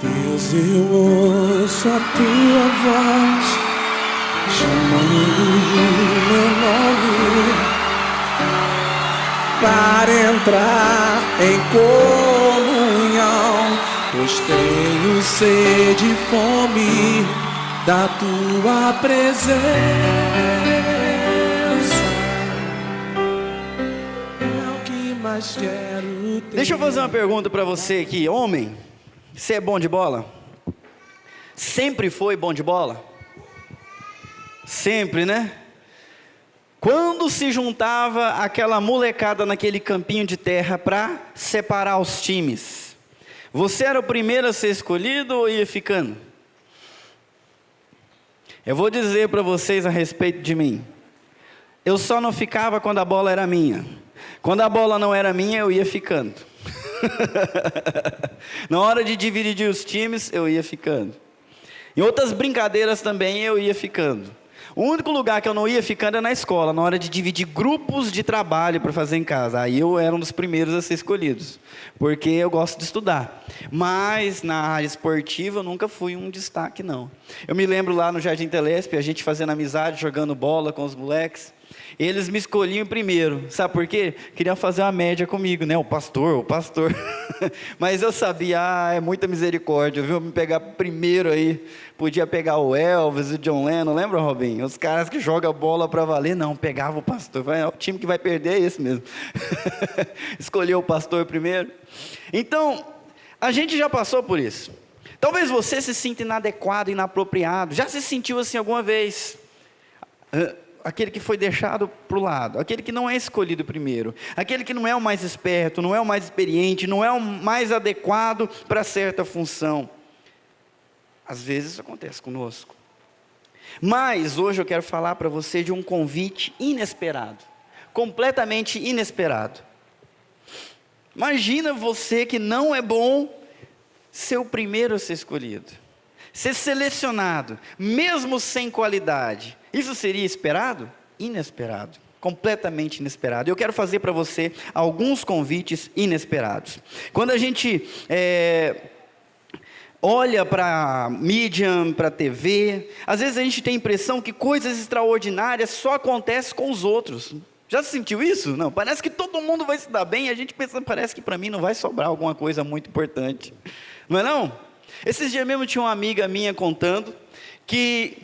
Deus, eu ouço a tua voz chamando meu nome para entrar em comunhão, pois tenho sede e fome da tua presença. É o que mais quero ter. Deixa eu fazer uma pergunta para você aqui, homem. Você é bom de bola? Sempre foi bom de bola? Sempre, né? Quando se juntava aquela molecada naquele campinho de terra para separar os times, você era o primeiro a ser escolhido ou ia ficando? Eu vou dizer para vocês a respeito de mim. Eu só não ficava quando a bola era minha. Quando a bola não era minha, eu ia ficando. Na hora de dividir os times, eu ia ficando. Em outras brincadeiras também, eu ia ficando. O único lugar que eu não ia ficando é na escola, na hora de dividir grupos de trabalho para fazer em casa. Aí eu era um dos primeiros a ser escolhidos, porque eu gosto de estudar. Mas na área esportiva eu nunca fui um destaque, não. Eu me lembro lá no Jardim Telespe, a gente fazendo amizade, jogando bola com os moleques. Eles me escolhiam primeiro, sabe por quê? Queriam fazer uma média comigo, né? O pastor. Mas eu sabia, é muita misericórdia, viu? Me pegar primeiro aí, podia pegar o Elvis, o John Lennon, lembra, Robinho? Os caras que jogam bola para valer, não, pegava o pastor. O time que vai perder é esse mesmo. Escolheu o pastor primeiro. Então, a gente já passou por isso. Talvez você se sinta inadequado, inapropriado. Já se sentiu assim alguma vez? Aquele que foi deixado para o lado, aquele que não é escolhido primeiro, aquele que não é o mais esperto, não é o mais experiente, não é o mais adequado para certa função. Às vezes isso acontece conosco. Mas hoje eu quero falar para você de um convite inesperado, completamente inesperado. Imagina você que não é bom ser o primeiro a ser escolhido, ser selecionado, mesmo sem qualidade. Isso seria esperado? Inesperado, completamente inesperado. Eu quero fazer para você alguns convites inesperados. Quando a gente olha para a mídia, para a TV, às vezes a gente tem a impressão que coisas extraordinárias só acontecem com os outros. Já sentiu isso? Não, parece que todo mundo vai se dar bem e a gente pensa, parece que para mim não vai sobrar alguma coisa muito importante. Não é não? Esses dias mesmo tinha uma amiga minha contando que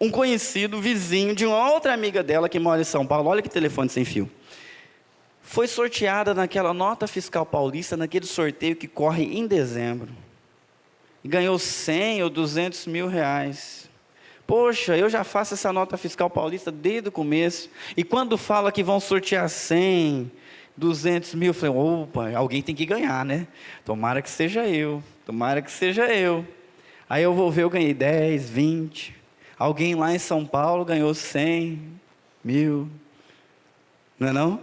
um conhecido, vizinho de uma outra amiga dela que mora em São Paulo, olha que telefone sem fio, foi sorteada naquela nota fiscal paulista, naquele sorteio que corre em dezembro, e ganhou 100 ou 200 mil reais. Poxa, eu já faço essa nota fiscal paulista desde o começo, e quando fala que vão sortear 100, 200 mil, eu falei, opa, alguém tem que ganhar, né? Tomara que seja eu. Aí eu vou ver, eu ganhei 10, 20... Alguém lá em São Paulo ganhou 100 mil, não é não?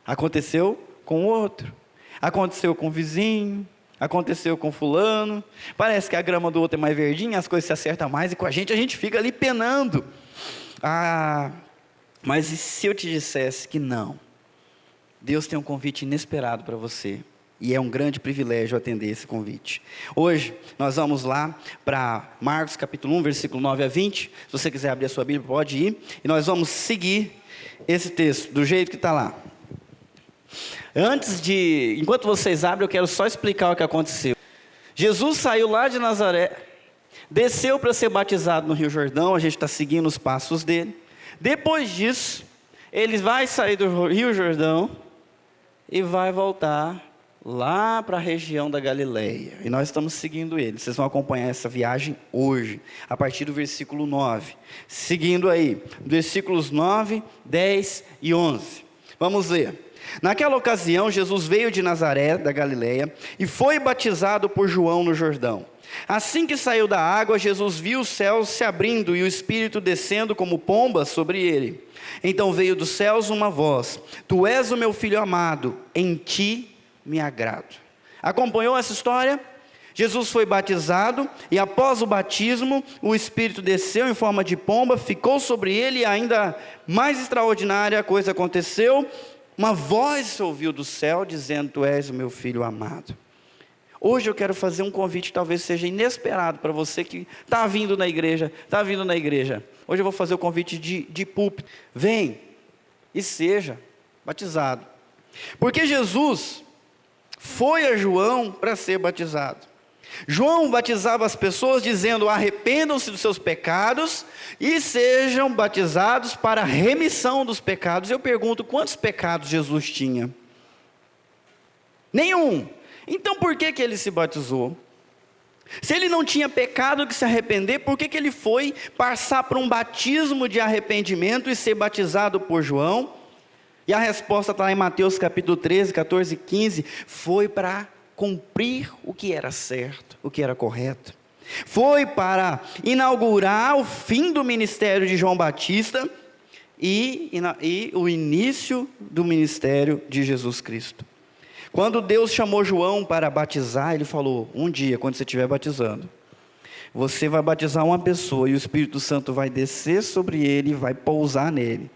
Aconteceu com outro, aconteceu com o vizinho, aconteceu com fulano. Parece que a grama do outro é mais verdinha, as coisas se acertam mais, e com a gente fica ali penando. Mas e se eu te dissesse que não? Deus tem um convite inesperado para você. E é um grande privilégio atender esse convite. Hoje, nós vamos lá para Marcos capítulo 1, versículo 9 a 20. Se você quiser abrir a sua Bíblia, pode ir. E nós vamos seguir esse texto, do jeito que está lá. Enquanto vocês abrem, eu quero só explicar o que aconteceu. Jesus saiu lá de Nazaré, desceu para ser batizado no Rio Jordão, a gente está seguindo os passos dele. Depois disso, ele vai sair do Rio Jordão e vai voltar lá para a região da Galileia, e nós estamos seguindo ele. Vocês vão acompanhar essa viagem hoje, a partir do versículo 9, seguindo aí, versículos 9, 10 e 11, vamos ler. Naquela ocasião, Jesus veio de Nazaré, da Galileia, e foi batizado por João no Jordão. Assim que saiu da água, Jesus viu os céus se abrindo, e o Espírito descendo como pomba sobre ele. Então veio dos céus uma voz: Tu és o meu Filho amado, em ti me agrado. Acompanhou essa história? Jesus foi batizado, e após o batismo, o Espírito desceu em forma de pomba, ficou sobre ele, e ainda mais extraordinária coisa aconteceu, uma voz se ouviu do céu, dizendo: Tu és o meu Filho amado. Hoje eu quero fazer um convite que talvez seja inesperado para você que está vindo na igreja, Hoje eu vou fazer o convite de púlpito. Vem e seja batizado. Porque Jesus foi a João para ser batizado. João batizava as pessoas dizendo: arrependam-se dos seus pecados e sejam batizados para a remissão dos pecados. Eu pergunto, quantos pecados Jesus tinha? Nenhum. Então por que ele se batizou? Se ele não tinha pecado que se arrepender, por que ele foi passar por um batismo de arrependimento e ser batizado por João? E a resposta está em Mateus capítulo 13, 14 e 15, foi para cumprir o que era certo, o que era correto. Foi para inaugurar o fim do ministério de João Batista e o início do ministério de Jesus Cristo. Quando Deus chamou João para batizar, ele falou: um dia, quando você estiver batizando, você vai batizar uma pessoa e o Espírito Santo vai descer sobre ele e vai pousar nele.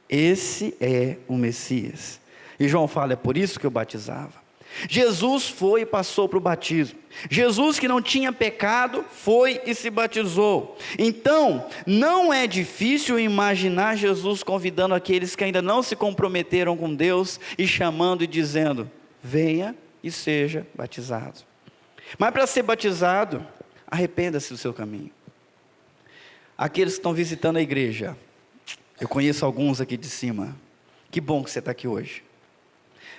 Esse é o Messias. E João fala: é por isso que eu batizava. Jesus foi e passou para o batismo. Jesus, que não tinha pecado, foi e se batizou. Então, não é difícil imaginar Jesus convidando aqueles que ainda não se comprometeram com Deus e chamando e dizendo: venha e seja batizado. Mas para ser batizado, arrependa-se do seu caminho. Aqueles que estão visitando a igreja, eu conheço alguns aqui de cima. Que bom que você está aqui hoje.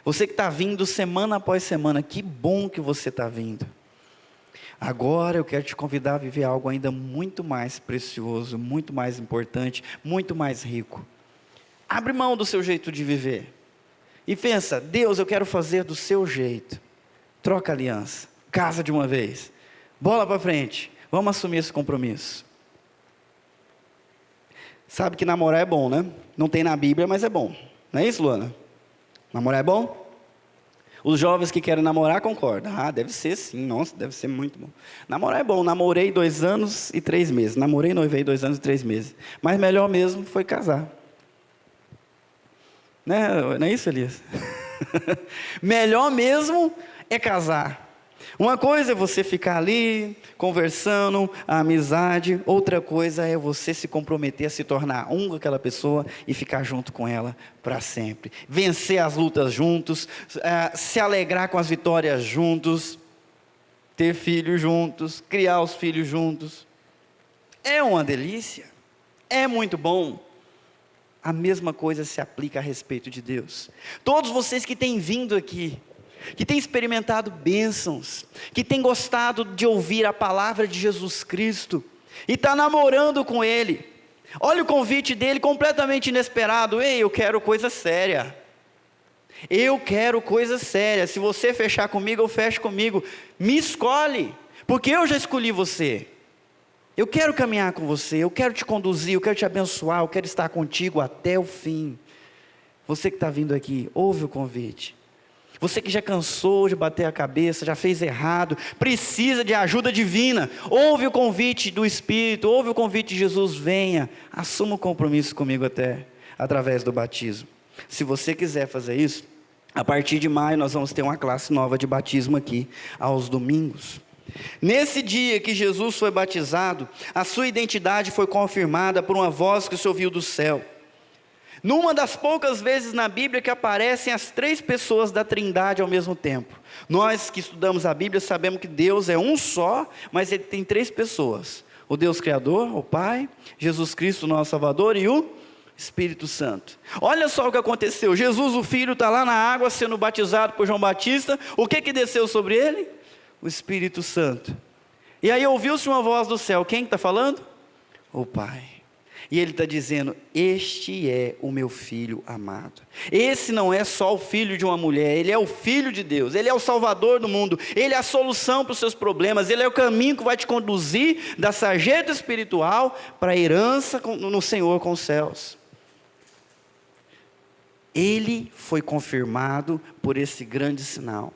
Você que está vindo semana após semana, que bom que você está vindo. Agora eu quero te convidar a viver algo ainda muito mais precioso, muito mais importante, muito mais rico. Abre mão do seu jeito de viver. E pensa: Deus, eu quero fazer do seu jeito. Troca aliança, casa de uma vez. Bola para frente, vamos assumir esse compromisso. Sabe que namorar é bom, né? Não tem na Bíblia, mas é bom. Não é isso, Luana? Namorar é bom? Os jovens que querem namorar concordam. Ah, deve ser sim, nossa, deve ser muito bom. Namorar é bom, namorei 2 anos e 3 meses. Namorei e noivei 2 anos e 3 meses. Mas melhor mesmo foi casar. Não é isso, Elias? Melhor mesmo é casar. Uma coisa é você ficar ali, conversando, a amizade. Outra coisa é você se comprometer a se tornar um com aquela pessoa e ficar junto com ela para sempre. Vencer as lutas juntos, se alegrar com as vitórias juntos, ter filhos juntos, criar os filhos juntos. É uma delícia, é muito bom. A mesma coisa se aplica a respeito de Deus. Todos vocês que têm vindo aqui, que tem experimentado bênçãos, que tem gostado de ouvir a palavra de Jesus Cristo, e está namorando com Ele, olha o convite dele completamente inesperado: ei, eu quero coisa séria, se você fechar comigo, eu fecho comigo, me escolhe, porque eu já escolhi você, eu quero caminhar com você, eu quero te conduzir, eu quero te abençoar, eu quero estar contigo até o fim. Você que está vindo aqui, ouve o convite. Você que já cansou de bater a cabeça, já fez errado, precisa de ajuda divina, ouve o convite do Espírito, ouve o convite de Jesus: venha, assuma um compromisso comigo através do batismo. Se você quiser fazer isso, a partir de maio nós vamos ter uma classe nova de batismo aqui, aos domingos. Nesse dia que Jesus foi batizado, a sua identidade foi confirmada por uma voz que se ouviu do céu. Numa das poucas vezes na Bíblia que aparecem as 3 pessoas da Trindade ao mesmo tempo. Nós que estudamos a Bíblia sabemos que Deus é um só, mas Ele tem 3 pessoas. O Deus Criador, o Pai, Jesus Cristo, nosso Salvador, e o Espírito Santo. Olha só o que aconteceu. Jesus, o Filho, está lá na água sendo batizado por João Batista. O que desceu sobre ele? O Espírito Santo. E aí ouviu-se uma voz do céu. Quem está falando? O Pai. E ele está dizendo: este é o meu filho amado. Esse não é só o filho de uma mulher, ele é o filho de Deus, ele é o salvador do mundo, ele é a solução para os seus problemas, ele é o caminho que vai te conduzir da sarjeta espiritual para a herança no Senhor com os céus. Ele foi confirmado por esse grande sinal.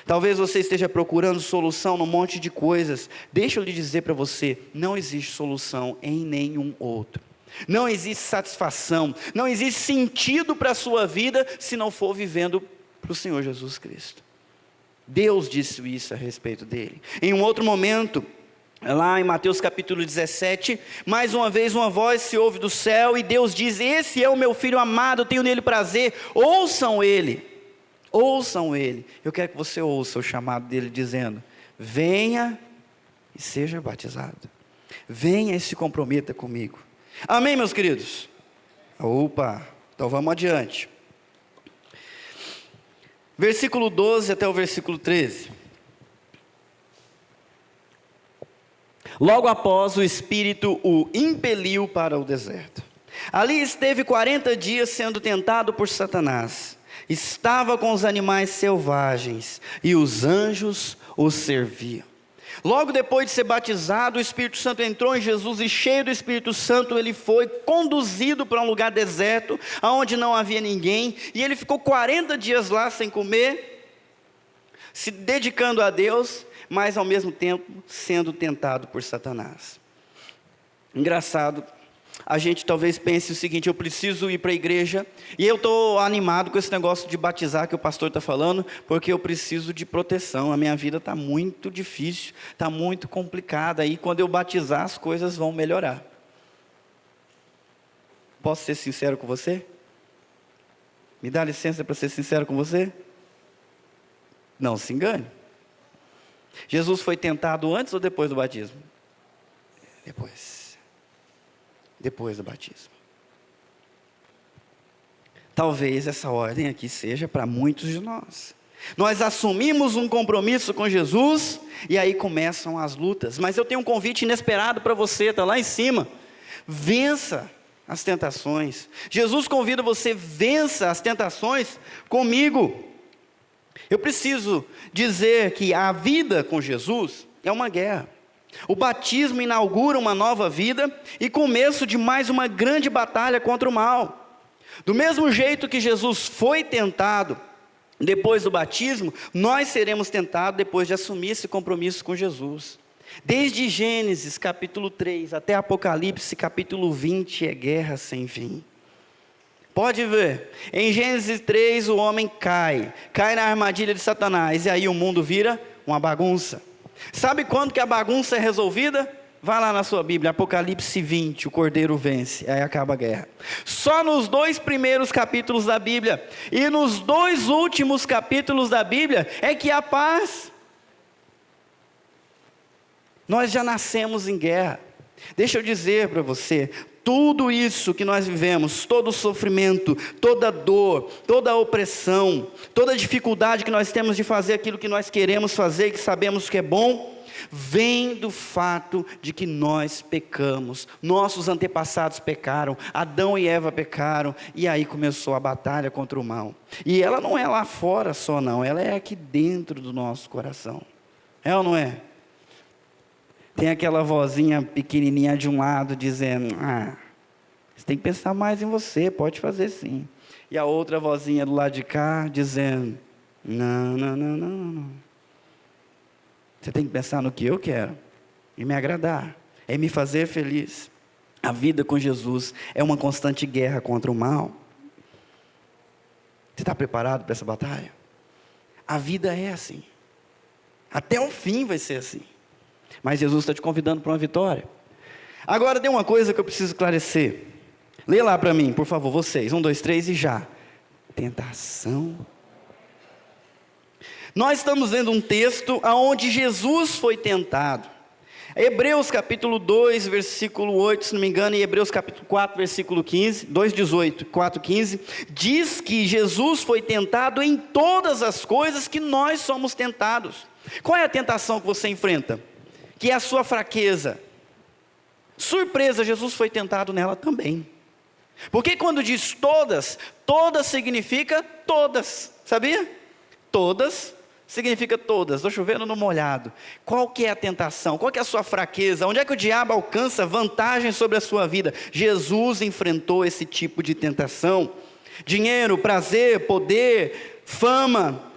Talvez você esteja procurando solução num monte de coisas. Deixa eu lhe dizer para você: não existe solução em nenhum outro. Não existe satisfação, não existe sentido para a sua vida se não for vivendo para o Senhor Jesus Cristo. Deus disse isso a respeito dele. Em um outro momento, lá em Mateus capítulo 17, mais uma vez uma voz se ouve do céu e Deus diz: esse é o meu filho amado, tenho nele prazer, ouçam ele. Ouçam ele. Eu quero que você ouça o chamado dele dizendo: venha e seja batizado. Venha e se comprometa comigo. Amém, meus queridos? Opa, então vamos adiante. Versículo 12 até o versículo 13. Logo após, o Espírito o impeliu para o deserto. Ali esteve 40 dias sendo tentado por Satanás. Estava com os animais selvagens e os anjos o serviam. Logo depois de ser batizado, o Espírito Santo entrou em Jesus e, cheio do Espírito Santo, ele foi conduzido para um lugar deserto, onde não havia ninguém, e ele ficou 40 dias lá sem comer, se dedicando a Deus, mas ao mesmo tempo sendo tentado por Satanás. Engraçado, a gente talvez pense o seguinte: eu preciso ir para a igreja, e eu estou animado com esse negócio de batizar que o pastor está falando, porque eu preciso de proteção, a minha vida está muito difícil, está muito complicada, e quando eu batizar as coisas vão melhorar. Posso ser sincero com você? Me dá licença para ser sincero com você? Não se engane. Jesus foi tentado antes ou depois do batismo? Depois do batismo. Talvez essa ordem aqui seja para muitos de nós. Nós assumimos um compromisso com Jesus e aí começam as lutas. Mas eu tenho um convite inesperado para você, está lá em cima. Vença as tentações. Jesus convida você: vença as tentações comigo. Eu preciso dizer que a vida com Jesus é uma guerra. O batismo inaugura uma nova vida e começo de mais uma grande batalha contra o mal. Do mesmo jeito que Jesus foi tentado depois do batismo, nós seremos tentados depois de assumir esse compromisso com Jesus. Desde Gênesis capítulo 3 até Apocalipse capítulo 20 é guerra sem fim. Pode ver, em Gênesis 3 o homem cai na armadilha de Satanás, e aí o mundo vira uma bagunça. Sabe quando que a bagunça é resolvida? Vai lá na sua Bíblia, Apocalipse 20, o Cordeiro vence, aí acaba a guerra. Só nos 2 primeiros capítulos da Bíblia, e nos 2 últimos capítulos da Bíblia, é que há paz. Nós já nascemos em guerra. Deixa eu dizer para você, tudo isso que nós vivemos, todo o sofrimento, toda dor, toda opressão, toda dificuldade que nós temos de fazer aquilo que nós queremos fazer e que sabemos que é bom, vem do fato de que nós pecamos. Nossos antepassados pecaram, Adão e Eva pecaram, e aí começou a batalha contra o mal. E ela não é lá fora só não, ela é aqui dentro do nosso coração. É ou não é? Tem aquela vozinha pequenininha de um lado dizendo: você tem que pensar mais em você, pode fazer sim. E a outra vozinha do lado de cá dizendo: não. Você tem que pensar no que eu quero e me agradar, é me fazer feliz. A vida com Jesus é uma constante guerra contra o mal. Você está preparado para essa batalha? A vida é assim, até o fim vai ser assim. Mas Jesus está te convidando para uma vitória. Agora tem uma coisa que eu preciso esclarecer. Lê lá para mim, por favor, vocês. 1, 2, 3 e já. Tentação. Nós estamos vendo um texto onde Jesus foi tentado. Hebreus capítulo 2, versículo 8, se não me engano, e Hebreus capítulo 4, versículo 15, 2:18, 4:15, diz que Jesus foi tentado em todas as coisas que nós somos tentados. Qual é a tentação que você enfrenta? Que é a sua fraqueza. Surpresa, Jesus foi tentado nela também. Porque quando diz todas, todas significa todas, sabia? Todas significa todas. Estou chovendo no molhado. Qual que é a tentação? Qual que é a sua fraqueza? Onde é que o diabo alcança vantagem sobre a sua vida? Jesus enfrentou esse tipo de tentação. Dinheiro, prazer, poder, fama,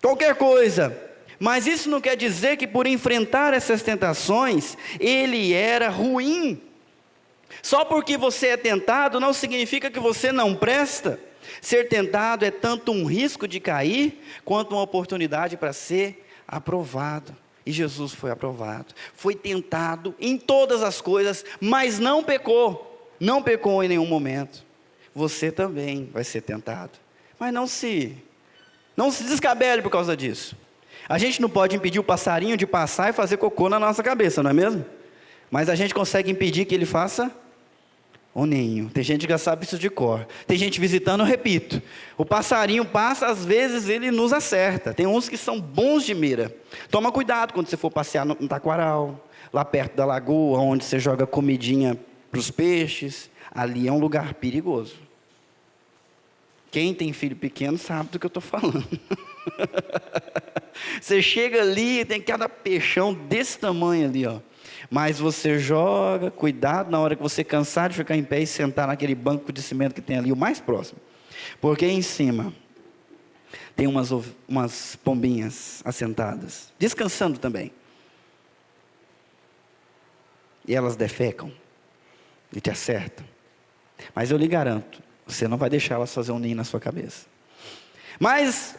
qualquer coisa. Mas isso não quer dizer que por enfrentar essas tentações, ele era ruim. Só porque você é tentado, não significa que você não presta. Ser tentado é tanto um risco de cair, quanto uma oportunidade para ser aprovado. E Jesus foi aprovado, foi tentado em todas as coisas, mas não pecou em nenhum momento. Você também vai ser tentado, mas não se descabele por causa disso. A gente não pode impedir o passarinho de passar e fazer cocô na nossa cabeça, não é mesmo? Mas a gente consegue impedir que ele faça o ninho. Tem gente que já sabe isso de cor. Tem gente visitando, eu repito. O passarinho passa, às vezes ele nos acerta. Tem uns que são bons de mira. Toma cuidado quando você for passear no taquaral, lá perto da lagoa, onde você joga comidinha para os peixes. Ali é um lugar perigoso. Quem tem filho pequeno sabe do que eu estou falando. Você chega ali, tem cada peixão desse tamanho ali, ó. Mas você joga, cuidado na hora que você cansar de ficar em pé e sentar naquele banco de cimento que tem ali, o mais próximo. Porque em cima tem umas pombinhas assentadas, descansando também. E elas defecam e te acertam. Mas eu lhe garanto, você não vai deixar elas fazer um ninho na sua cabeça. Mas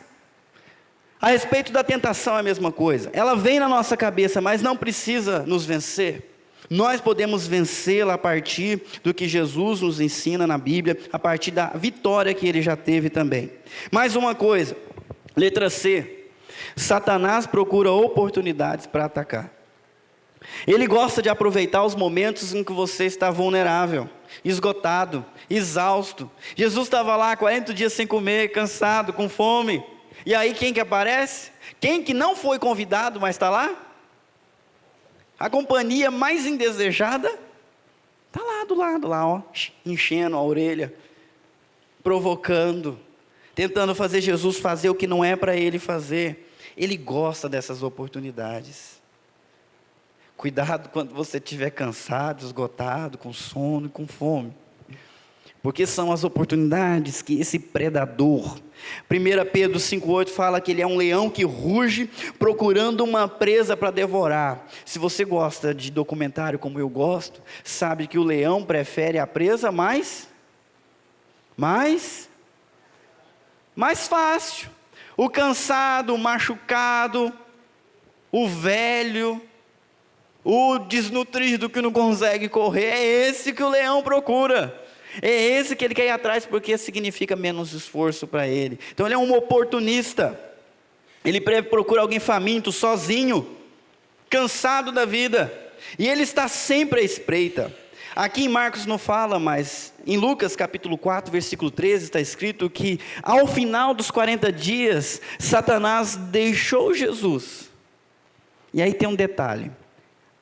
a respeito da tentação é a mesma coisa. Ela vem na nossa cabeça, mas não precisa nos vencer. Nós podemos vencê-la a partir do que Jesus nos ensina na Bíblia, a partir da vitória que ele já teve também. Mais uma coisa, letra C. Satanás procura oportunidades para atacar. Ele gosta de aproveitar os momentos em que você está vulnerável, esgotado, exausto. Jesus estava lá 40 dias sem comer, cansado, com fome. E aí quem que aparece? Quem que não foi convidado, mas está lá? A companhia mais indesejada está lá do lado, lá, ó, enchendo a orelha, provocando, tentando fazer Jesus fazer o que não é para ele fazer. Ele gosta dessas oportunidades. Cuidado quando você estiver cansado, esgotado, com sono e com fome. Porque são as oportunidades que esse predador, 1 Pedro 5,8 fala que ele é um leão que ruge procurando uma presa para devorar. Se você gosta de documentário como eu gosto, sabe que o leão prefere a presa mais fácil. O cansado, o machucado, o velho, o desnutrido que não consegue correr, é esse que o leão procura. É esse que ele quer ir atrás, porque significa menos esforço para ele. Então ele é um oportunista. Ele procura alguém faminto, sozinho, cansado da vida. E ele está sempre à espreita. Aqui em Marcos não fala, mas em Lucas capítulo 4, versículo 13, está escrito que ao final dos 40 dias, Satanás deixou Jesus. E aí tem um detalhe.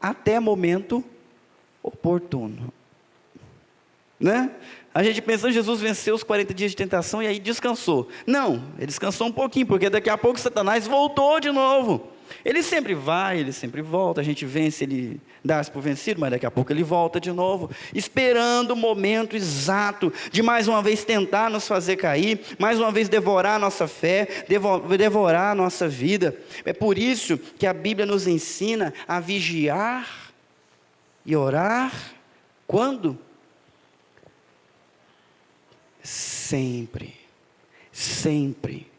Até momento oportuno. Né? A gente pensa que Jesus venceu os 40 dias de tentação e aí descansou. Não, ele descansou um pouquinho, porque daqui a pouco Satanás voltou de novo. Ele sempre vai, ele sempre volta, a gente vence, ele dá-se por vencido, mas daqui a pouco ele volta de novo, esperando o momento exato de mais uma vez tentar nos fazer cair, mais uma vez devorar a nossa fé, devorar a nossa vida. É por isso que a Bíblia nos ensina a vigiar e orar. Quando? Sempre, sempre,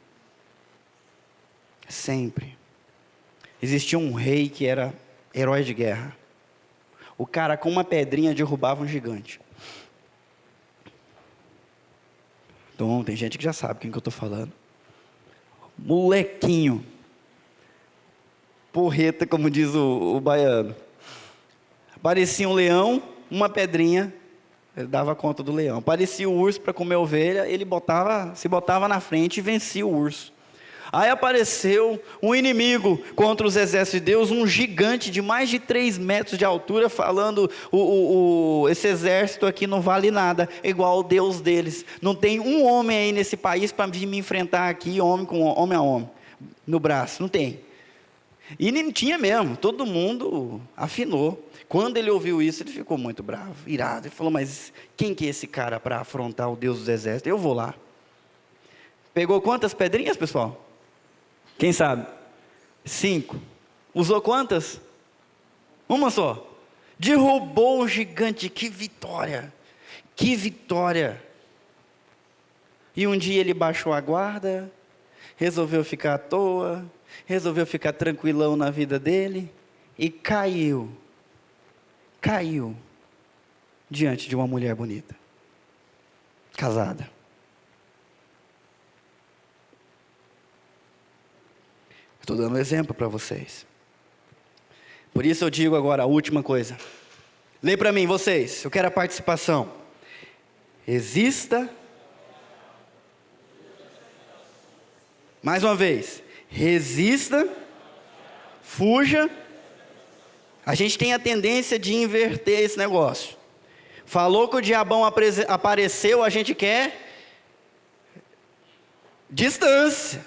sempre. Existia um rei que era herói de guerra. O cara com uma pedrinha derrubava um gigante. Então tem gente que já sabe quem que eu estou falando. Molequinho. Porreta, como diz o baiano. Parecia um leão, uma pedrinha. Ele dava conta do leão. Parecia o urso para comer ovelha, ele se botava na frente e vencia o urso. Aí apareceu um inimigo contra os exércitos de Deus, um gigante de mais de 3 metros de altura, falando, esse exército aqui não vale nada, igual o Deus deles. Não tem um homem aí nesse país para vir me enfrentar aqui, homem a homem, no braço, não tem. E nem tinha mesmo, todo mundo afinou. Quando ele ouviu isso, ele ficou muito bravo, irado. Ele falou, mas quem que é esse cara para afrontar o Deus dos exércitos? Eu vou lá. Pegou quantas pedrinhas, pessoal? Quem sabe? 5. Usou quantas? Uma só. Derrubou o gigante. Que vitória! Que vitória! E um dia ele baixou a guarda, resolveu ficar à toa, resolveu ficar tranquilão na vida dele e caiu diante de uma mulher bonita, casada. Estou dando um exemplo para vocês. Por isso eu digo agora a última coisa. Lê para mim, vocês, eu quero a participação. Resista. Mais uma vez. Resista. Fuja. A gente tem a tendência de inverter esse negócio. Falou que o diabão apareceu, a gente quer distância.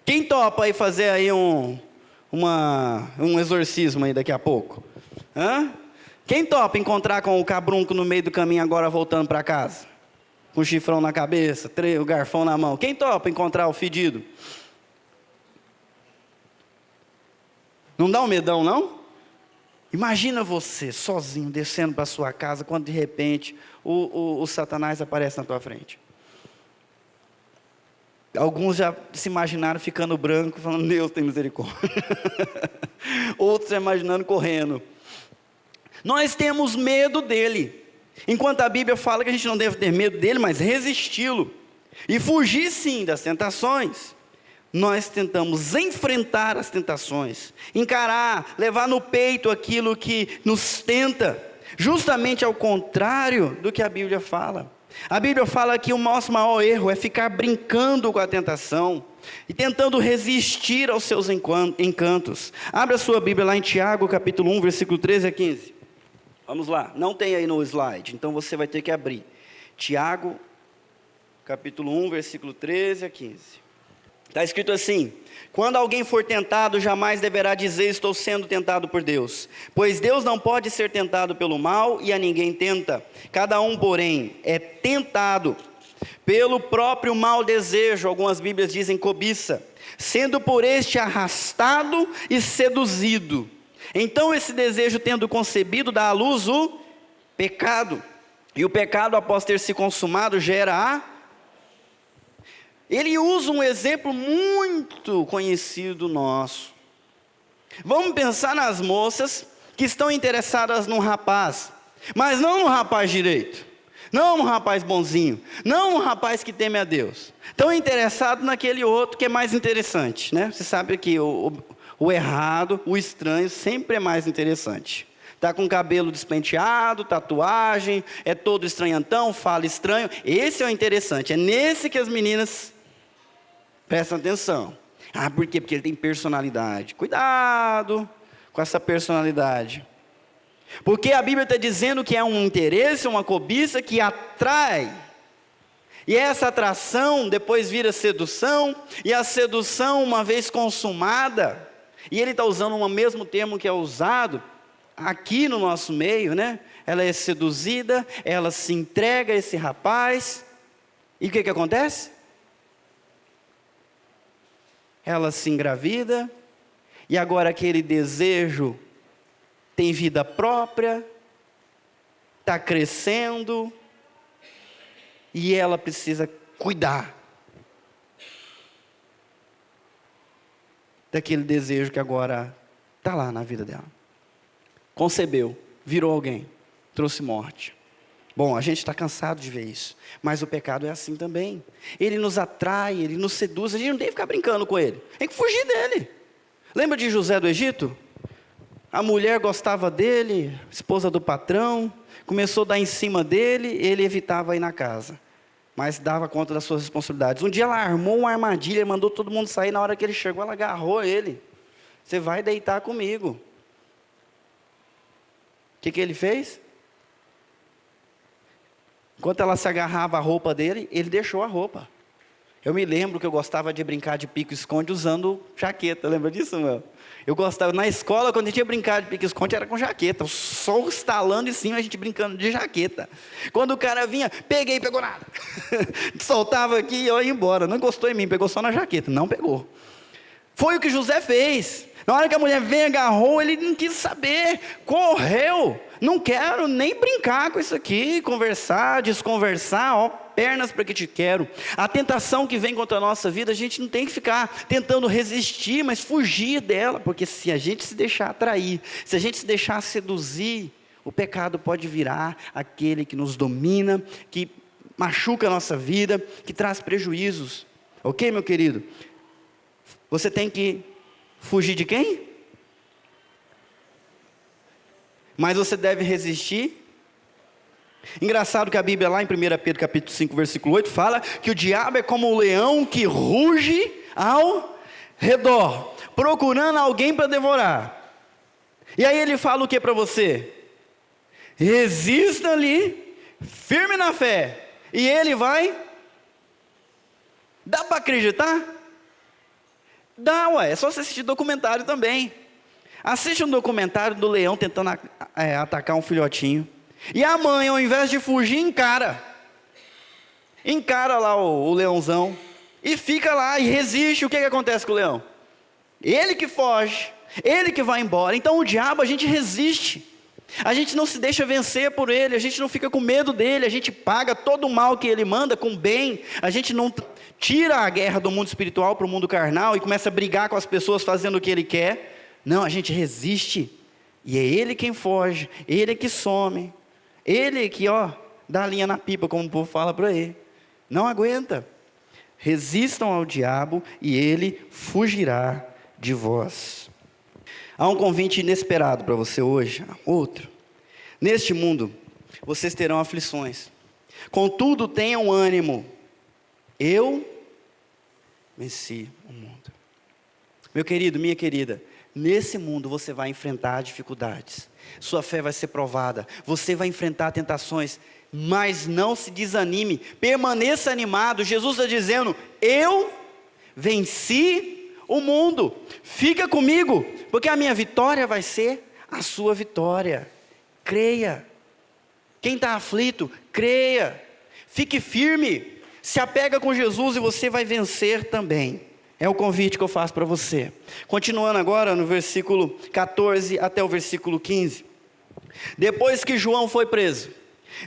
Quem topa aí fazer aí um exorcismo aí daqui a pouco? Hã? Quem topa encontrar com o cabrunco no meio do caminho agora voltando para casa? Com o chifrão na cabeça, o garfão na mão. Quem topa encontrar o fedido? Não dá um medão, não? Imagina você sozinho descendo para sua casa quando de repente o Satanás aparece na tua frente. Alguns já se imaginaram ficando branco, falando, Deus tem misericórdia. Outros imaginando correndo. Nós temos medo dele. Enquanto a Bíblia fala que a gente não deve ter medo dele, mas resisti-lo. E fugir sim das tentações. Nós tentamos enfrentar as tentações. Encarar, levar no peito aquilo que nos tenta. Justamente ao contrário do que a Bíblia fala. A Bíblia fala que o nosso maior erro é ficar brincando com a tentação e tentando resistir aos seus encantos. Abra a sua Bíblia lá em Tiago, capítulo 1, versículo 13 a 15. Vamos lá, não tem aí no slide, então você vai ter que abrir. Tiago, capítulo 1, versículo 13 a 15. Está escrito assim: quando alguém for tentado, jamais deverá dizer, estou sendo tentado por Deus. Pois Deus não pode ser tentado pelo mal e a ninguém tenta. Cada um, porém, é tentado pelo próprio mau desejo, algumas Bíblias dizem cobiça, sendo por este arrastado e seduzido. Então esse desejo, tendo concebido, dá à luz o pecado. E o pecado, após ter se consumado, gera a... Ele usa um exemplo muito conhecido nosso. Vamos pensar nas moças que estão interessadas num rapaz, mas não no rapaz direito, não no rapaz bonzinho, não no rapaz que teme a Deus. Estão interessados naquele outro que é mais interessante, né? Você sabe que o errado, o estranho, sempre é mais interessante. Está com cabelo despenteado, tatuagem, é todo estranhantão, fala estranho. Esse é o interessante, é nesse que as meninas... Prestam atenção. Ah, por quê? Porque ele tem personalidade. Cuidado com essa personalidade. Porque a Bíblia está dizendo que é um interesse, uma cobiça que atrai. E essa atração depois vira sedução. E a sedução, uma vez consumada, e ele está usando o mesmo termo que é usado aqui no nosso meio, né? Ela é seduzida, ela se entrega a esse rapaz. E o que acontece? Ela se engravida, e agora aquele desejo tem vida própria, está crescendo, e ela precisa cuidar daquele desejo que agora está lá na vida dela. Concebeu, virou alguém, trouxe morte. Bom, a gente está cansado de ver isso, mas o pecado é assim também. Ele nos atrai, ele nos seduz, a gente não tem que ficar brincando com ele, tem que fugir dele. Lembra de José do Egito? A mulher gostava dele, esposa do patrão, começou a dar em cima dele, ele evitava ir na casa, mas dava conta das suas responsabilidades. Um dia ela armou uma armadilha, mandou todo mundo sair, na hora que ele chegou, ela agarrou ele. Você vai deitar comigo. O que ele fez? Enquanto ela se agarrava à roupa dele, ele deixou a roupa. Eu me lembro que eu gostava de brincar de pico-esconde usando jaqueta. Lembra disso, meu? Eu gostava, na escola, quando a gente ia brincar de pico-esconde, era com jaqueta. O sol estalando em cima, a gente brincando de jaqueta. Quando o cara vinha, pegou nada. Soltava aqui e eu ia embora. Não encostou em mim, pegou só na jaqueta. Não pegou. Foi o que José fez. Na hora que a mulher veio, agarrou, ele não quis saber. Correu. Não quero nem brincar com isso aqui, conversar, desconversar, ó, pernas para que te quero. A tentação que vem contra a nossa vida, a gente não tem que ficar tentando resistir, mas fugir dela, porque se a gente se deixar atrair, se a gente se deixar seduzir, o pecado pode virar aquele que nos domina, que machuca a nossa vida, que traz prejuízos. Ok, meu querido? Você tem que fugir de quem? Mas você deve resistir. Engraçado que a Bíblia lá em 1 Pedro capítulo 5, versículo 8, fala que o diabo é como o leão que ruge ao redor, procurando alguém para devorar. E aí ele fala o que para você? Resista ali, firme na fé, e ele vai. Dá para acreditar? Dá, ué, é só você assistir documentário também. Assiste um documentário do leão tentando atacar um filhotinho. E a mãe, ao invés de fugir, encara lá o leãozão, e fica lá, e resiste. O que acontece com o leão? Ele que foge, ele que vai embora. Então o diabo, a gente resiste, a gente não se deixa vencer por ele, a gente não fica com medo dele, a gente paga todo o mal que ele manda com bem, a gente não tira a guerra do mundo espiritual para o mundo carnal, e começa a brigar com as pessoas fazendo o que ele quer. Não, a gente resiste, e é ele quem foge, ele que some, ele que dá a linha na pipa, como o povo fala por aí. Não aguenta. Resistam ao diabo e ele fugirá de vós. Há um convite inesperado para você hoje, outro. Neste mundo, vocês terão aflições. Contudo, tenham ânimo. Eu venci o mundo. Meu querido, minha querida, nesse mundo você vai enfrentar dificuldades. Sua fé vai ser provada. Você vai enfrentar tentações. Mas não se desanime. Permaneça animado. Jesus está dizendo: eu venci o mundo. Fica comigo, porque a minha vitória vai ser a sua vitória. Creia. Quem está aflito, creia. Fique firme. Se apega com Jesus e você vai vencer também. É o convite que eu faço para você. Continuando agora no versículo 14 até o versículo 15. Depois que João foi preso,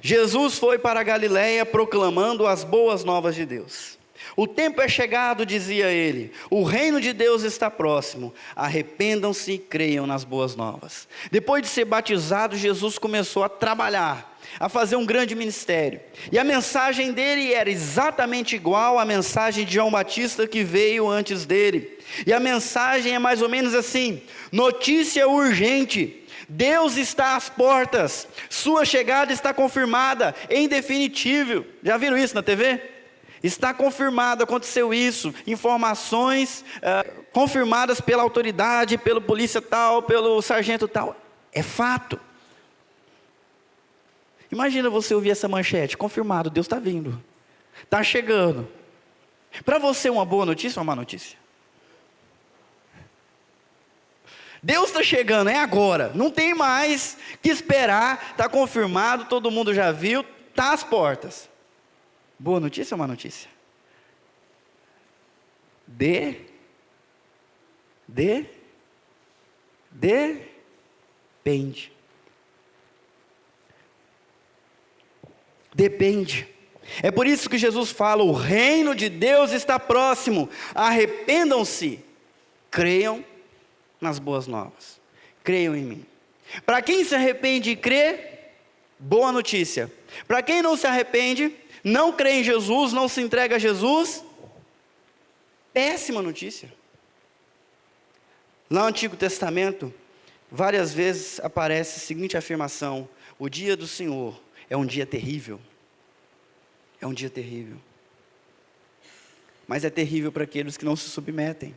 Jesus foi para a Galiléia proclamando as boas novas de Deus. O tempo é chegado, dizia ele, o reino de Deus está próximo, arrependam-se e creiam nas boas novas. Depois de ser batizado, Jesus começou a trabalhar, a fazer um grande ministério, e a mensagem dele era exatamente igual à mensagem de João Batista que veio antes dele, e a mensagem é mais ou menos assim: notícia urgente, Deus está às portas, sua chegada está confirmada, em definitivo. Já viram isso na TV? Está confirmado, aconteceu isso, informações confirmadas pela autoridade, pelo polícia tal, pelo sargento tal, é fato. Imagina você ouvir essa manchete: confirmado, Deus está vindo, está chegando. Para você uma boa notícia ou uma má notícia? Deus está chegando, é agora, não tem mais que esperar, está confirmado, todo mundo já viu, está às portas. Boa notícia ou má notícia? Depende. Depende. É por isso que Jesus fala: o reino de Deus está próximo, arrependam-se, creiam nas boas novas, creiam em mim. Para quem se arrepende e crê, boa notícia. Para quem não se arrepende, não crê em Jesus, não se entrega a Jesus, péssima notícia. Lá no Antigo Testamento, várias vezes aparece a seguinte afirmação: o dia do Senhor é um dia terrível. É um dia terrível. Mas é terrível para aqueles que não se submetem.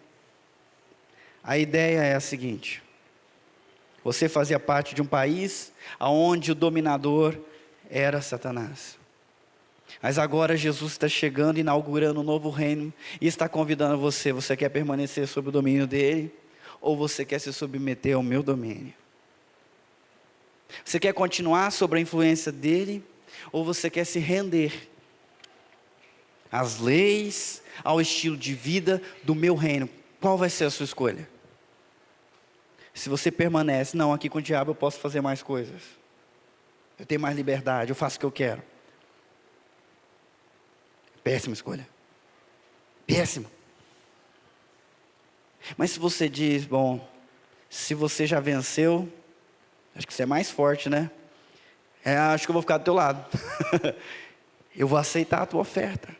A ideia é a seguinte: você fazia parte de um país onde o dominador era Satanás. Mas agora Jesus está chegando, inaugurando um novo reino, e está convidando você. Você quer permanecer sob o domínio dele? Ou você quer se submeter ao meu domínio? Você quer continuar sob a influência dele? Ou você quer se render às leis, ao estilo de vida do meu reino? Qual vai ser a sua escolha? Se você permanece: não, aqui com o diabo eu posso fazer mais coisas, eu tenho mais liberdade, eu faço o que eu quero. Péssima escolha. Péssimo. Mas se você diz, bom, se você já venceu, acho que você é mais forte, né? Acho que eu vou ficar do teu lado. Eu vou aceitar a tua oferta.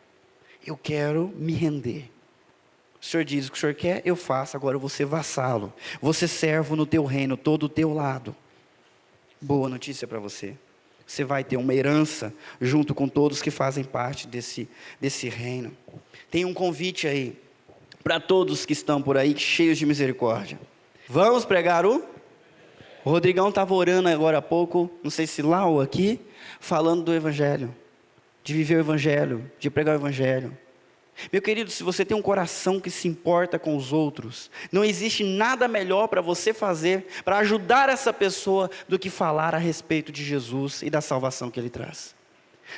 Eu quero me render. O Senhor diz o que o Senhor quer, eu faço. Agora eu vou ser vassalo. Vou ser servo no teu reino, todo o teu lado. Boa notícia para você. Você vai ter uma herança junto com todos que fazem parte desse reino. Tem um convite aí para todos que estão por aí cheios de misericórdia. Vamos pregar o Rodrigão estava orando agora há pouco, não sei se lá ou aqui, falando do Evangelho, de viver o Evangelho, de pregar o Evangelho. Meu querido, se você tem um coração que se importa com os outros, não existe nada melhor para você fazer, para ajudar essa pessoa, do que falar a respeito de Jesus e da salvação que Ele traz.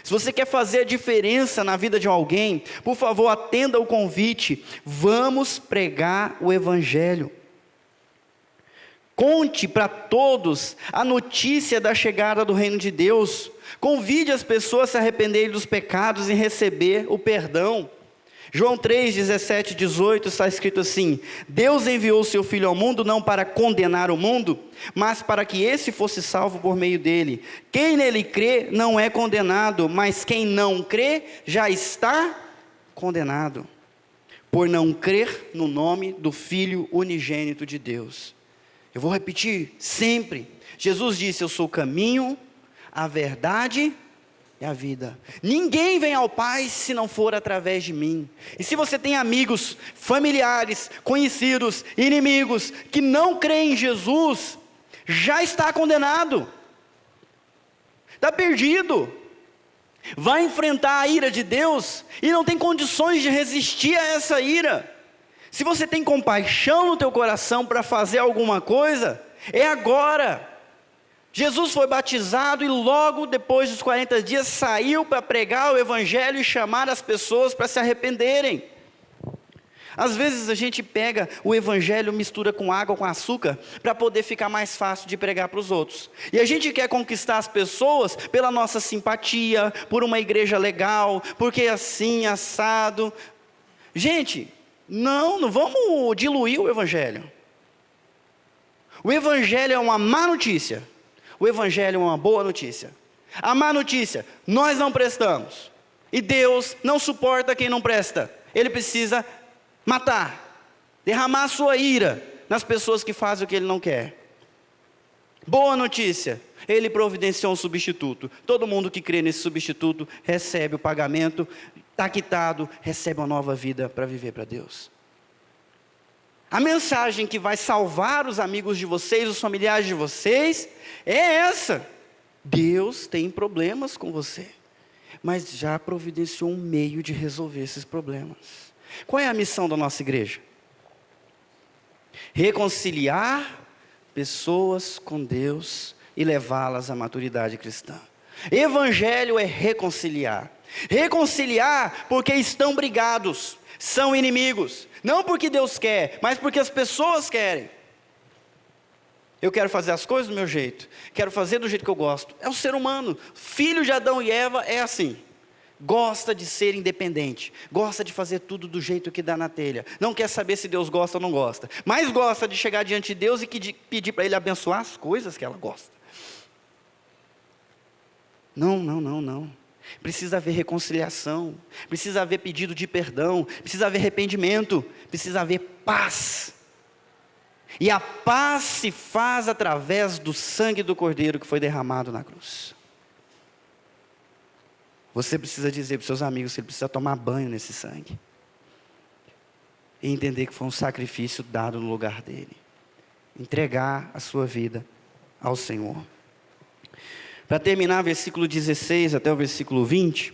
Se você quer fazer a diferença na vida de alguém, por favor, atenda o convite, vamos pregar o Evangelho. Conte para todos a notícia da chegada do reino de Deus. Convide as pessoas a se arrependerem dos pecados e receber o perdão. João 3, 17, 18 está escrito assim: Deus enviou o seu Filho ao mundo não para condenar o mundo, mas para que esse fosse salvo por meio dele. Quem nele crê não é condenado, mas quem não crê já está condenado, por não crer no nome do Filho unigênito de Deus. Eu vou repetir sempre. Jesus disse: eu sou o caminho, a verdade e a vida. Ninguém vem ao Pai se não for através de mim. E se você tem amigos, familiares, conhecidos, inimigos, que não creem em Jesus, já está condenado. Está perdido. Vai enfrentar a ira de Deus e não tem condições de resistir a essa ira. Se você tem compaixão no teu coração para fazer alguma coisa, é agora. Jesus foi batizado e logo depois dos 40 dias saiu para pregar o Evangelho e chamar as pessoas para se arrependerem. Às vezes a gente pega o Evangelho, mistura com água, com açúcar, para poder ficar mais fácil de pregar para os outros. E a gente quer conquistar as pessoas pela nossa simpatia, por uma igreja legal, porque assim, assado. Gente, não vamos diluir o Evangelho. O Evangelho é uma má notícia. O Evangelho é uma boa notícia. A má notícia: nós não prestamos. E Deus não suporta quem não presta. Ele precisa matar, derramar a sua ira nas pessoas que fazem o que Ele não quer. Boa notícia: Ele providenciou um substituto. Todo mundo que crê nesse substituto recebe o pagamento, está quitado, recebe uma nova vida para viver para Deus. A mensagem que vai salvar os amigos de vocês, os familiares de vocês, é essa: Deus tem problemas com você, mas já providenciou um meio de resolver esses problemas. Qual é a missão da nossa igreja? Reconciliar pessoas com Deus e levá-las à maturidade cristã. Evangelho é reconciliar. Reconciliar porque estão brigados, são inimigos. Não porque Deus quer, mas porque as pessoas querem. Eu quero fazer as coisas do meu jeito, quero fazer do jeito que eu gosto. É o ser humano, filho de Adão e Eva é assim. Gosta de ser independente, gosta de fazer tudo do jeito que dá na telha. Não quer saber se Deus gosta ou não gosta, mas gosta de chegar diante de Deus e pedir para Ele abençoar as coisas que ela gosta. Não. Precisa haver reconciliação, precisa haver pedido de perdão, precisa haver arrependimento, precisa haver paz. E a paz se faz através do sangue do Cordeiro que foi derramado na cruz. Você precisa dizer para os seus amigos que ele precisa tomar banho nesse sangue. E entender que foi um sacrifício dado no lugar dele. Entregar a sua vida ao Senhor. Para terminar, versículo 16 até o versículo 20,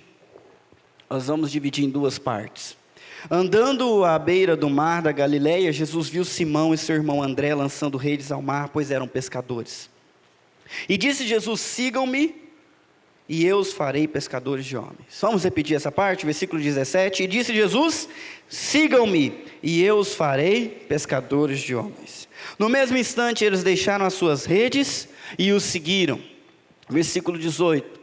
nós vamos dividir em duas partes. Andando à beira do mar da Galileia, Jesus viu Simão e seu irmão André lançando redes ao mar, pois eram pescadores. E disse Jesus: sigam-me, e eu os farei pescadores de homens. Vamos repetir essa parte, versículo 17. E disse Jesus: sigam-me, e eu os farei pescadores de homens. No mesmo instante eles deixaram as suas redes e os seguiram. Versículo 18.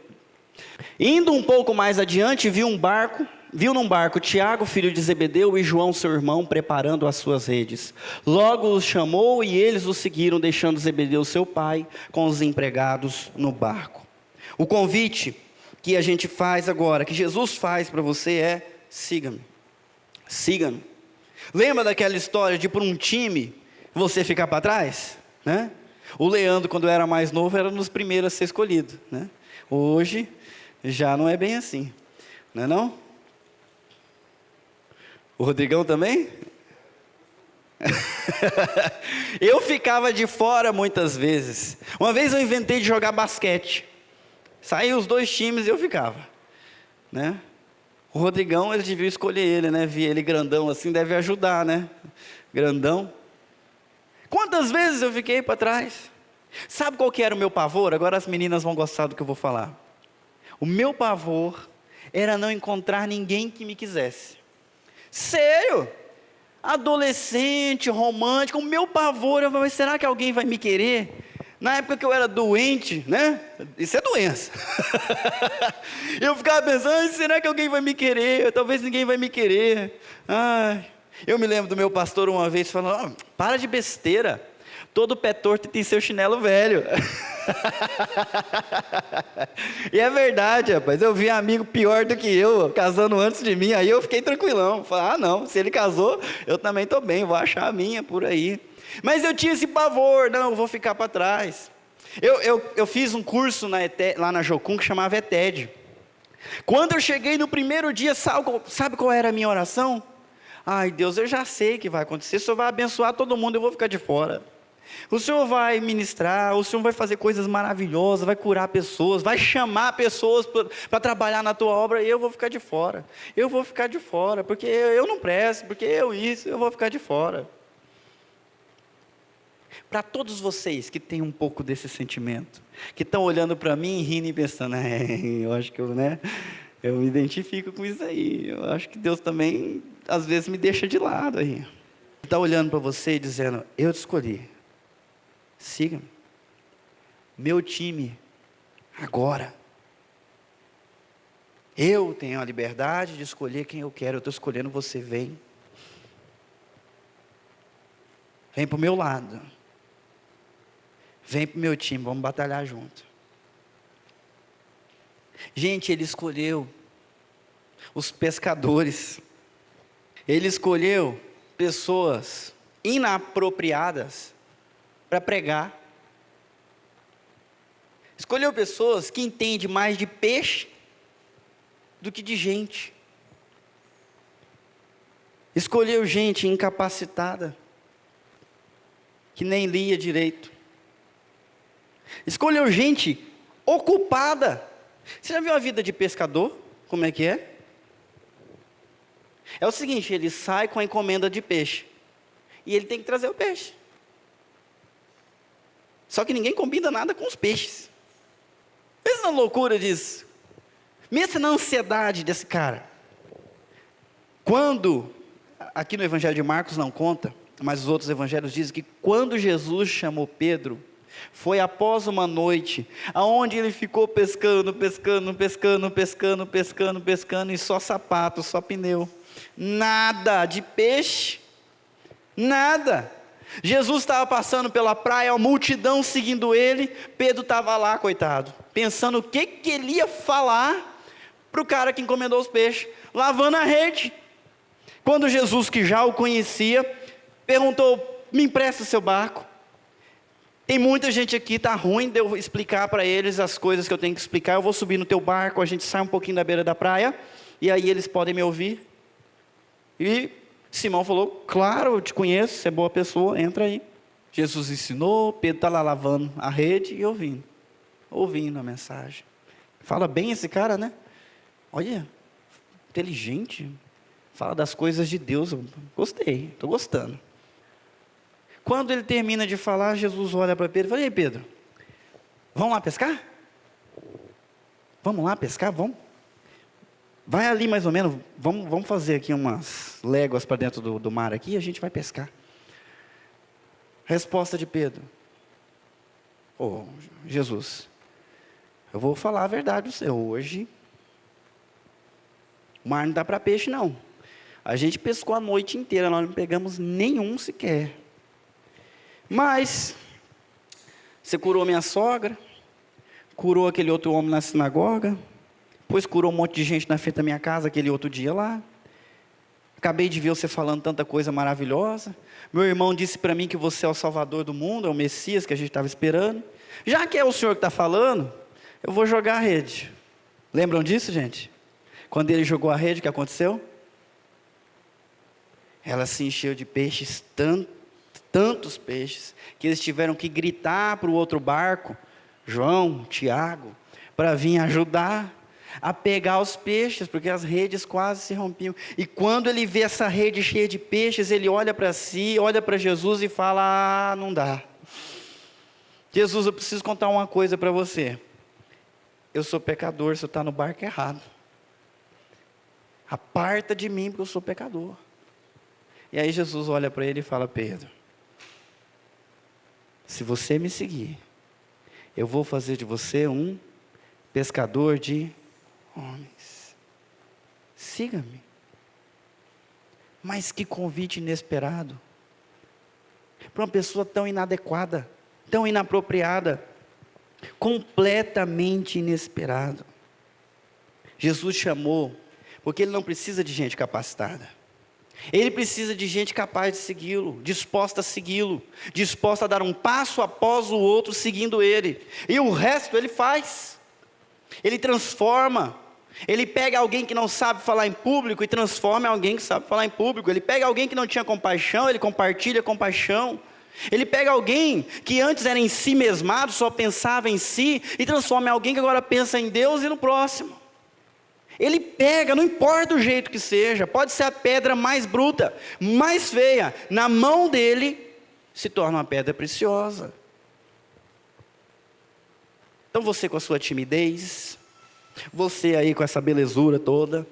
Indo um pouco mais adiante, viu um barco viu num barco Tiago, filho de Zebedeu, e João, seu irmão, preparando as suas redes. Logo os chamou e eles o seguiram, deixando Zebedeu, seu pai, com os empregados no barco. O convite que a gente faz agora, que Jesus faz para você é: siga-me. Siga-me. Lembra daquela história de por um time você ficar para trás? Né? O Leandro, quando era mais novo, era um dos primeiros a ser escolhido. Né? Hoje, já não é bem assim. Não é não? O Rodrigão também? Eu ficava de fora muitas vezes. Uma vez eu inventei de jogar basquete. Saíam os dois times e eu ficava. Né? O Rodrigão, eles deviam escolher ele, né? Vi ele grandão assim, deve ajudar, né? Grandão. Quantas vezes eu fiquei para trás? Sabe qual que era o meu pavor? Agora as meninas vão gostar do que eu vou falar. O meu pavor era não encontrar ninguém que me quisesse. Sério? Adolescente, romântico, o meu pavor, eu falei, será que alguém vai me querer? Na época que eu era doente, né? Isso é doença. Eu ficava pensando, será que alguém vai me querer? Talvez ninguém vai me querer. Ai. Eu me lembro do meu pastor uma vez falando, para de besteira. Todo pé torto tem seu chinelo velho. E é verdade, rapaz. Eu vi amigo pior do que eu, casando antes de mim. Aí eu fiquei tranquilão. Falei, não, se ele casou, eu também estou bem, vou achar a minha por aí. Mas eu tinha esse pavor, não, eu vou ficar para trás. Eu fiz um curso lá na Jocum que chamava ETED. Quando eu cheguei no primeiro dia, sabe qual era a minha oração? Ai Deus, eu já sei o que vai acontecer, o Senhor vai abençoar todo mundo, eu vou ficar de fora. O Senhor vai ministrar, o Senhor vai fazer coisas maravilhosas, vai curar pessoas, vai chamar pessoas para trabalhar na tua obra, e eu vou ficar de fora. Eu vou ficar de fora, porque eu não presto, porque eu vou ficar de fora. Para todos vocês que têm um pouco desse sentimento, que estão olhando para mim, rindo e pensando, eu acho que eu me identifico com isso aí, eu acho que Deus também, às vezes, me deixa de lado aí. Está olhando para você e dizendo, eu te escolhi, siga-me, meu time, agora. Eu tenho a liberdade de escolher quem eu quero, eu estou escolhendo você, vem. Vem para o meu lado. Vem para o meu time, vamos batalhar junto. Gente, ele escolheu os pescadores. Ele escolheu pessoas inapropriadas para pregar. Escolheu pessoas que entendem mais de peixe do que de gente. Escolheu gente incapacitada, que nem lia direito. Escolheu gente ocupada. Você já viu a vida de pescador? Como é que é? É o seguinte, ele sai com a encomenda de peixe. E ele tem que trazer o peixe. Só que ninguém combina nada com os peixes. Pensa na loucura disso. Pensa na ansiedade desse cara. Quando, aqui no Evangelho de Marcos não conta, mas os outros evangelhos dizem que quando Jesus chamou Pedro, foi após uma noite, aonde ele ficou pescando, e só sapato, só pneu. Nada de peixe, nada. Jesus estava passando pela praia, a multidão seguindo ele, Pedro estava lá, coitado, pensando o que ele ia falar para o cara que encomendou os peixes, lavando a rede. Quando Jesus, que já o conhecia, perguntou, me empresta o seu barco. Tem muita gente aqui, está ruim de eu explicar para eles as coisas que eu tenho que explicar, eu vou subir no teu barco, a gente sai um pouquinho da beira da praia, e aí eles podem me ouvir. E Simão falou, claro, eu te conheço, você é boa pessoa, entra aí. Jesus ensinou, Pedro está lá lavando a rede e ouvindo a mensagem. Fala bem esse cara, né? Olha, inteligente, fala das coisas de Deus, eu gostei, estou gostando. Quando ele termina de falar, Jesus olha para Pedro e fala, ei Pedro, vamos lá pescar? Vamos lá pescar, vamos? Vai ali mais ou menos, vamos fazer aqui umas léguas para dentro do mar aqui e a gente vai pescar. Resposta de Pedro, Jesus, eu vou falar a verdade do Senhor, O mar não dá para peixe, não. A gente pescou a noite inteira, nós não pegamos nenhum sequer. Mas, você curou minha sogra, curou aquele outro homem na sinagoga, depois curou um monte de gente na frente da minha casa aquele outro dia lá. Acabei de ver você falando tanta coisa maravilhosa. Meu irmão disse para mim que você é o Salvador do mundo, é o Messias que a gente estava esperando. Já que é o Senhor que está falando, eu vou jogar a rede. Lembram disso, gente? Quando ele jogou a rede, o que aconteceu? Ela se encheu de peixes, tantos peixes, que eles tiveram que gritar para o outro barco, João, Tiago, para vir ajudar a pegar os peixes, porque as redes quase se rompiam. E quando ele vê essa rede cheia de peixes, ele olha para si, olha para Jesus e fala: não dá. Jesus, eu preciso contar uma coisa para você. Eu sou pecador, você está no barco errado. Aparta de mim, porque eu sou pecador. E aí Jesus olha para ele e fala: Pedro, se você me seguir, eu vou fazer de você um pescador de homens. Siga-me. Mas que convite inesperado. Para uma pessoa tão inadequada, tão inapropriada, completamente inesperado. Jesus chamou, porque ele não precisa de gente capacitada. Ele precisa de gente capaz de segui-lo, disposta a segui-lo, disposta a dar um passo após o outro seguindo ele. E o resto ele faz. Ele transforma. Ele pega alguém que não sabe falar em público e transforma em alguém que sabe falar em público. Ele pega alguém que não tinha compaixão, ele compartilha compaixão. Ele pega alguém que antes era em si mesmado, só pensava em si, e transforma em alguém que agora pensa em Deus e no próximo. Ele pega, não importa o jeito que seja, pode ser a pedra mais bruta, mais feia, na mão dele se torna uma pedra preciosa. Então você com a sua timidez, você aí com essa belezura toda,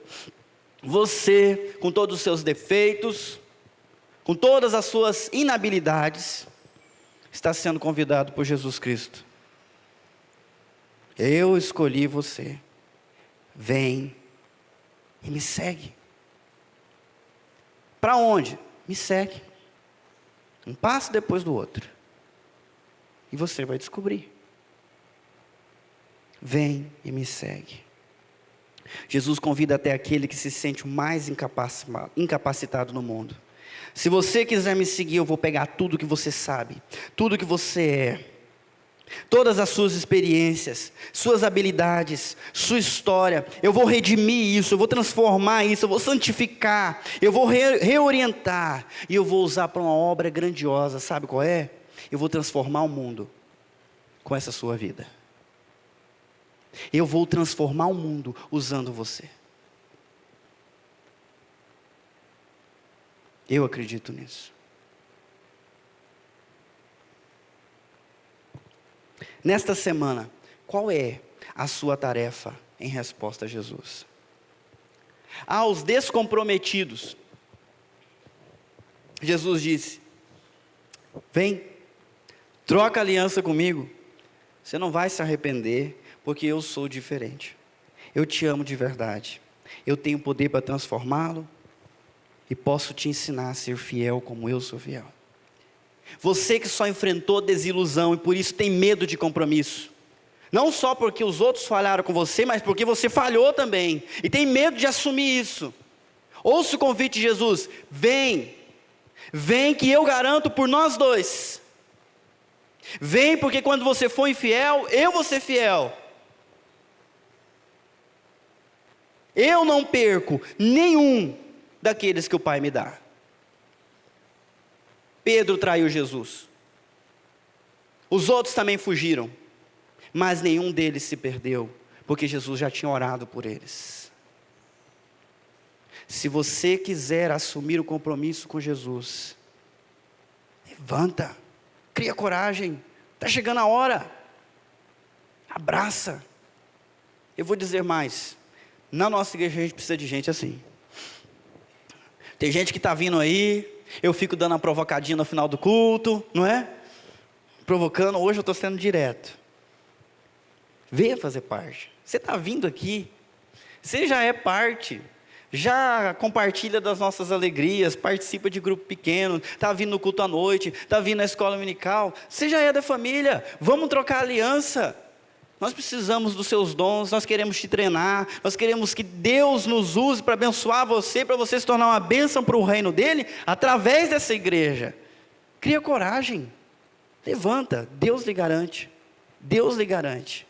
você com todos os seus defeitos, com todas as suas inabilidades, está sendo convidado por Jesus Cristo. Eu escolhi você. Vem e me segue. Para onde? Me segue. Um passo depois do outro. E você vai descobrir. Vem e me segue. Jesus convida até aquele que se sente o mais incapacitado no mundo. Se você quiser me seguir, eu vou pegar tudo que você sabe, tudo que você é, todas as suas experiências, suas habilidades, sua história, eu vou redimir isso, eu vou transformar isso, eu vou santificar, eu vou reorientar, e eu vou usar para uma obra grandiosa. Sabe qual é? Eu vou transformar o mundo com essa sua vida. Eu vou transformar o mundo usando você. Eu acredito nisso. Nesta semana, qual é a sua tarefa em resposta a Jesus? Aos descomprometidos, Jesus disse: vem, troca aliança comigo, você não vai se arrepender, porque eu sou diferente. Eu te amo de verdade. Eu tenho poder para transformá-lo e posso te ensinar a ser fiel como eu sou fiel. Você que só enfrentou desilusão e por isso tem medo de compromisso. Não só porque os outros falharam com você, mas porque você falhou também. E tem medo de assumir isso. Ouça o convite de Jesus. Vem. Vem que eu garanto por nós dois. Vem porque quando você for infiel, eu vou ser fiel. Eu não perco nenhum daqueles que o Pai me dá. Pedro traiu Jesus. Os outros também fugiram. Mas nenhum deles se perdeu, porque Jesus já tinha orado por eles. Se você quiser assumir o compromisso com Jesus, levanta, cria coragem, está chegando a hora, abraça. Eu vou dizer mais, na nossa igreja a gente precisa de gente assim. Tem gente que está vindo aí, eu fico dando uma provocadinha no final do culto, não é? Provocando, hoje eu estou sendo direto. Venha fazer parte. Você está vindo aqui, você já é parte. Já compartilha das nossas alegrias, participa de grupo pequeno, está vindo no culto à noite, está vindo na escola dominical. Você já é da família, vamos trocar aliança. Nós precisamos dos seus dons, nós queremos te treinar, nós queremos que Deus nos use para abençoar você, para você se tornar uma bênção para o reino dele, através dessa igreja. Cria coragem, levanta, Deus lhe garante, Deus lhe garante.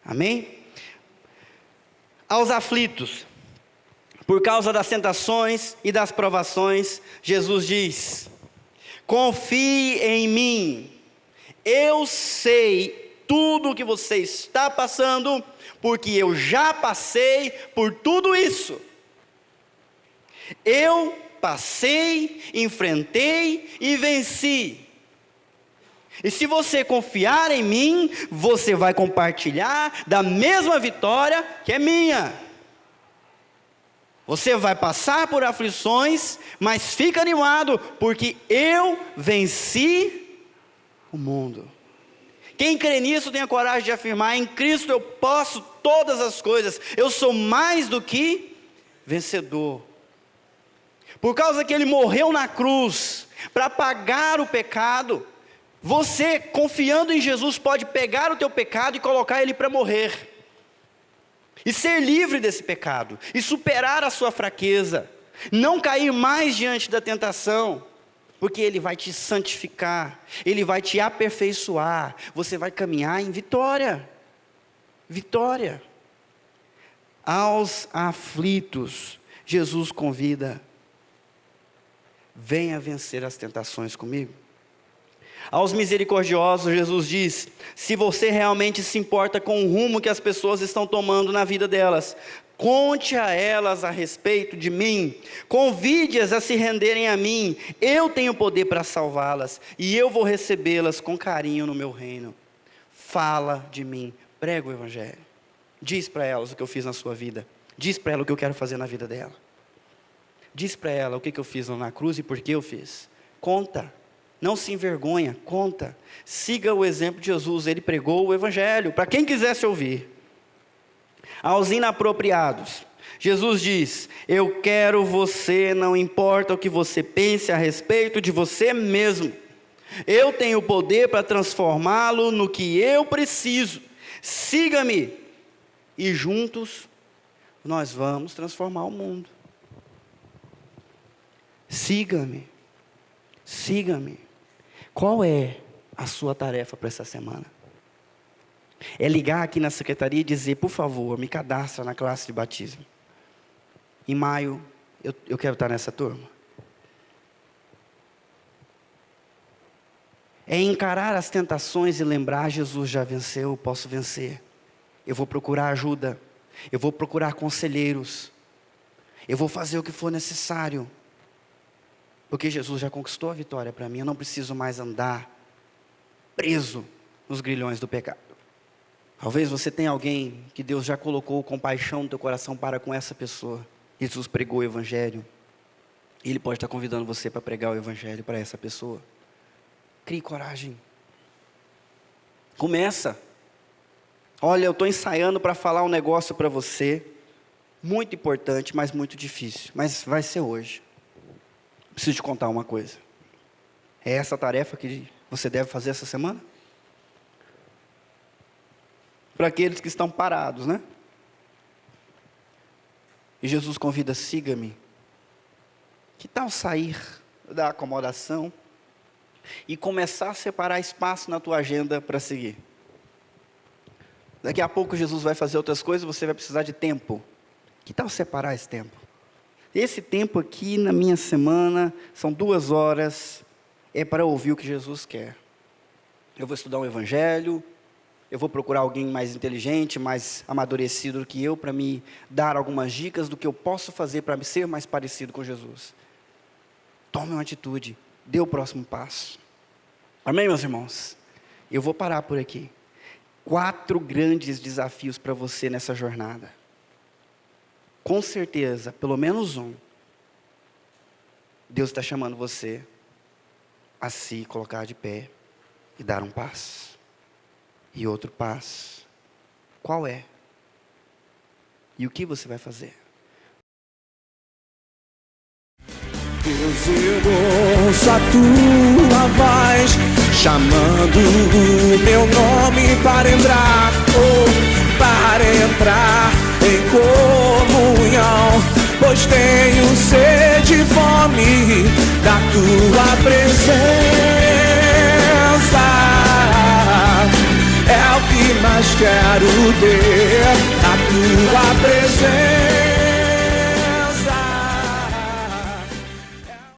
Amém? Aos aflitos, por causa das tentações e das provações, Jesus diz: confie em mim, eu sei tudo o que você está passando, porque eu já passei por tudo isso. Eu passei, enfrentei e venci. E se você confiar em mim, você vai compartilhar da mesma vitória que é minha. Você vai passar por aflições, mas fica animado, porque eu venci o mundo. Quem crê nisso tem a coragem de afirmar: em Cristo eu posso todas as coisas, eu sou mais do que vencedor. Por causa que Ele morreu na cruz, para pagar o pecado, você, confiando em Jesus, pode pegar o teu pecado e colocar ele para morrer. E ser livre desse pecado, e superar a sua fraqueza, não cair mais diante da tentação, porque Ele vai te santificar, Ele vai te aperfeiçoar, você vai caminhar em vitória, vitória. Aos aflitos, Jesus convida: venha vencer as tentações comigo. Aos misericordiosos, Jesus diz: se você realmente se importa com o rumo que as pessoas estão tomando na vida delas, conte a elas a respeito de mim, convide-as a se renderem a mim, eu tenho poder para salvá-las, e eu vou recebê-las com carinho no meu reino. Fala de mim, prega o Evangelho, diz para elas o que eu fiz na sua vida, diz para ela o que eu quero fazer na vida dela, diz para ela o que eu fiz na cruz e por que eu fiz. Conta. Não se envergonha, conta. Siga o exemplo de Jesus, Ele pregou o Evangelho, para quem quisesse ouvir. Aos inapropriados, Jesus diz: eu quero você, não importa o que você pense a respeito de você mesmo. Eu tenho o poder para transformá-lo no que eu preciso. Siga-me, e juntos nós vamos transformar o mundo. Siga-me, siga-me. Qual é a sua tarefa para essa semana? É ligar aqui na secretaria e dizer: por favor, me cadastra na classe de batismo. Em maio, eu quero estar nessa turma. É encarar as tentações e lembrar: Jesus já venceu, eu posso vencer. Eu vou procurar ajuda, eu vou procurar conselheiros, eu vou fazer o que for necessário. Porque Jesus já conquistou a vitória para mim, eu não preciso mais andar preso nos grilhões do pecado. Talvez você tenha alguém que Deus já colocou compaixão no teu coração para com essa pessoa. Jesus pregou o Evangelho, e Ele pode estar convidando você para pregar o Evangelho para essa pessoa. Crie coragem. Começa. Olha, eu estou ensaiando para falar um negócio para você, muito importante, mas muito difícil, mas vai ser hoje. Preciso te contar uma coisa. É essa a tarefa que você deve fazer essa semana? Para aqueles que estão parados, né? E Jesus convida: siga-me. Que tal sair da acomodação e começar a separar espaço na tua agenda para seguir? Daqui a pouco Jesus vai fazer outras coisas, você vai precisar de tempo. Que tal separar esse tempo? Esse tempo aqui na minha semana, são 2 horas, é para ouvir o que Jesus quer. Eu vou estudar um Evangelho, eu vou procurar alguém mais inteligente, mais amadurecido do que eu, para me dar algumas dicas do que eu posso fazer para ser mais parecido com Jesus. Tome uma atitude, dê o próximo passo. Amém, meus irmãos? Eu vou parar por aqui. 4 grandes desafios para você nessa jornada. Com certeza, pelo menos um, Deus está chamando você a se colocar de pé e dar um passo, e outro passo. Qual é? E o que você vai fazer? Deus, eu ouço a tua voz chamando o meu nome para entrar, em comunhão, pois tenho sede e fome da tua presença.